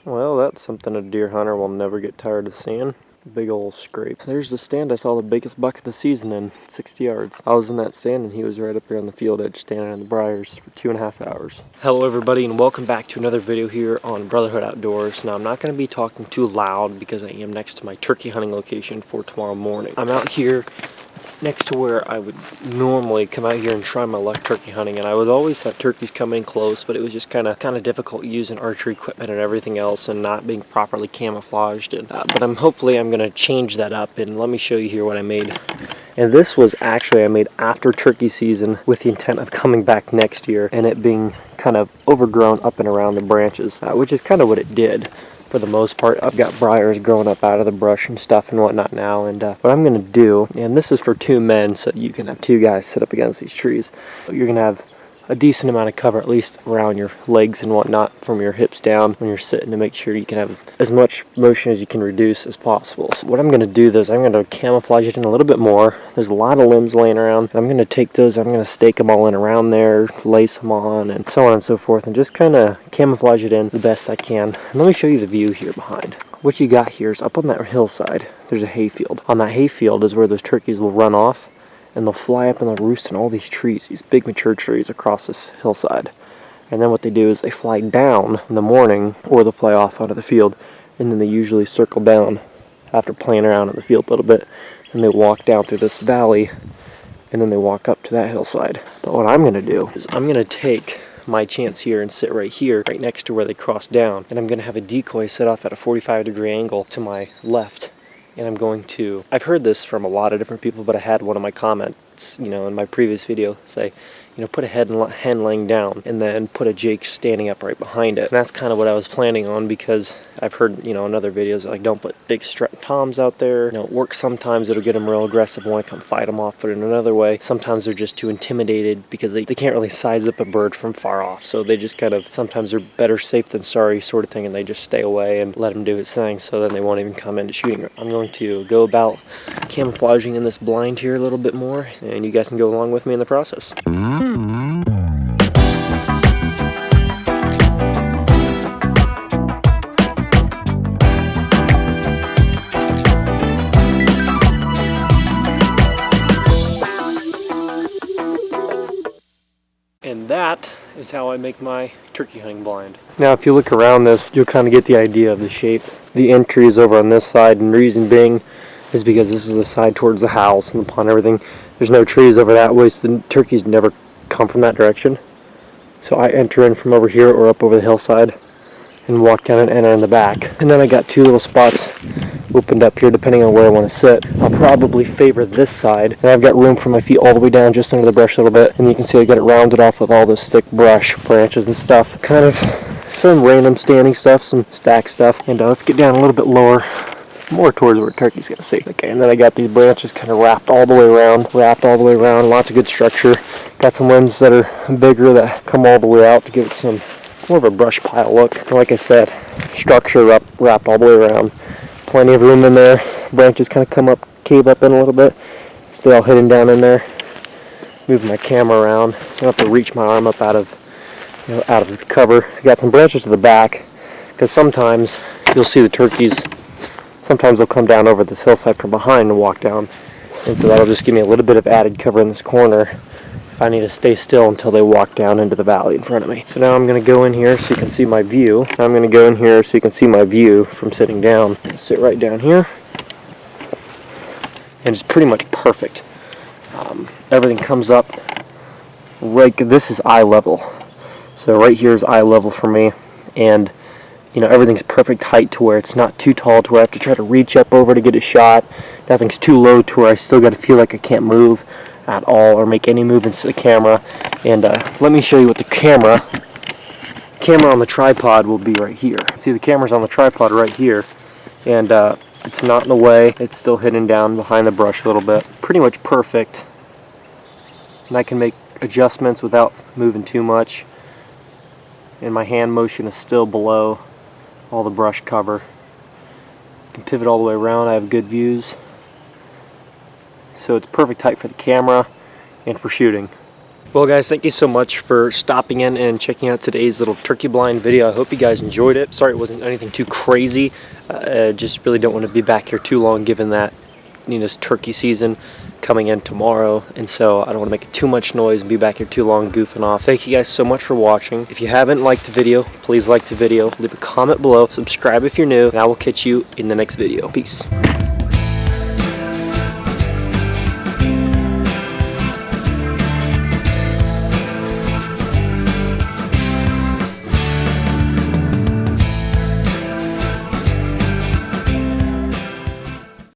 Well, that's something a deer hunter will never get tired of seeing. Big old scrape. There's the stand I saw the biggest buck of the season in, 60 yards. I was in that stand and he was right up here on the field edge standing in the briars for 2.5 hours. Hello everybody and welcome back to another video here on Brotherhood Outdoors. Now I'm not going to be talking too loud because I am next to my turkey hunting location for tomorrow morning. I'm out here next to where I would normally come out here and try my luck turkey hunting, and I would always have turkeys come in close, but it was just kind of difficult using archery equipment and everything else and not being properly camouflaged. And but hopefully I'm going to change that up, and let me show you here what I made. And this was actually I made after turkey season with the intent of coming back next year and it being kind of overgrown up and around the branches, which is kind of what it did. For the most part, I've got briars growing up out of the brush and stuff and whatnot now, and what I'm going to do, and this is for 2 men, so you can have 2 guys sit up against these trees. You're going to have a decent amount of cover, at least around your legs and whatnot, from your hips down when you're sitting, to make sure you can have as much motion as you can reduce as possible. So what I'm going to do is I'm going to camouflage it in a little bit more. There's a lot of limbs laying around. I'm going to take those, I'm going to stake them all in around there, lace them on, and so on and so forth, and just kind of camouflage it in the best I can. And let me show you the view here behind. What you got here is up on that hillside, there's a hayfield. On that hayfield is where those turkeys will run off, and they'll fly up and they'll roost in all these trees, these big mature trees across this hillside. And then what they do is they fly down in the morning, or they'll fly off onto the field, and then they usually circle down after playing around in the field a little bit, and they walk down through this valley, and then they walk up to that hillside. But what I'm going to do is I'm going to take my chance here and sit right here, right next to where they cross down, and I'm going to have a decoy set off at a 45-degree angle to my left. And I'm going to, I've heard this from a lot of different people, but I had one of my comments, in my previous video say, put a hen laying down and then put a Jake standing up right behind it. And that's kind of what I was planning on, because I've heard, in other videos, like, don't put big strut toms out there. It works sometimes, it'll get them real aggressive and want to come fight them off, but in another way, sometimes they're just too intimidated because they can't really size up a bird from far off. So they just sometimes they're better safe than sorry sort of thing, and they just stay away and let him do his thing, so then they won't even come into shooting. I'm going to go about camouflaging in this blind here a little bit more, and you guys can go along with me in the process. And that is how I make my turkey hunting blind. Now if you look around this, you'll kind of get the idea of the shape. The entry is over on this side, and the reason being is because this is the side towards the house and the pond and everything. There's no trees over that way, so the turkeys never come from that direction. So I enter in from over here or up over the hillside and walk down and enter in the back. And then I got 2 little spots opened up here depending on where I want to sit. I'll probably favor this side, and I've got room for my feet all the way down just under the brush a little bit, and you can see I got it rounded off with all this thick brush, branches and stuff. Kind of some random standing stuff, some stack stuff, and let's get down a little bit lower, more towards where turkey's gonna see. Okay, and then I got these branches kind of wrapped all the way around, lots of good structure. Got some limbs that are bigger that come all the way out to give it some more of a brush pile look. And like I said, structure wrapped all the way around. Plenty of room in there. Branches kind of come up, cave up in a little bit. Stay all hidden down in there. Move my camera around. I don't have to reach my arm up out of the cover. Got some branches to the back, because sometimes you'll see the turkeys. Sometimes they'll come down over this hillside from behind and walk down, and so that'll just give me a little bit of added cover in this corner if I need to stay still until they walk down into the valley in front of me. So now I'm going to go in here so you can see my view. I'm going to go in here so you can see my view from sitting down. Sit right down here, and it's pretty much perfect. Everything comes up right, this is eye level. So right here is eye level for me, and everything's perfect height to where it's not too tall to where I have to try to reach up over to get a shot. Nothing's too low to where I still got to feel like I can't move at all or make any movements to the camera. And let me show you what the camera on the tripod will be right here. See, the camera's on the tripod right here, and it's not in the way. It's still hidden down behind the brush a little bit. Pretty much perfect, and I can make adjustments without moving too much, and my hand motion is still below all the brush cover. Can pivot all the way around. I have good views, so it's perfect height for the camera and for shooting. Well guys, thank you so much for stopping in and checking out today's little turkey blind video. I hope you guys enjoyed it. Sorry it wasn't anything too crazy. Just really don't want to be back here too long given that it's turkey season coming in tomorrow, and so I don't want to make too much noise and be back here too long goofing off. Thank you guys so much for watching. If you haven't liked the video, please like the video, leave a comment below, subscribe if you're new, and I will catch you in the next video. Peace.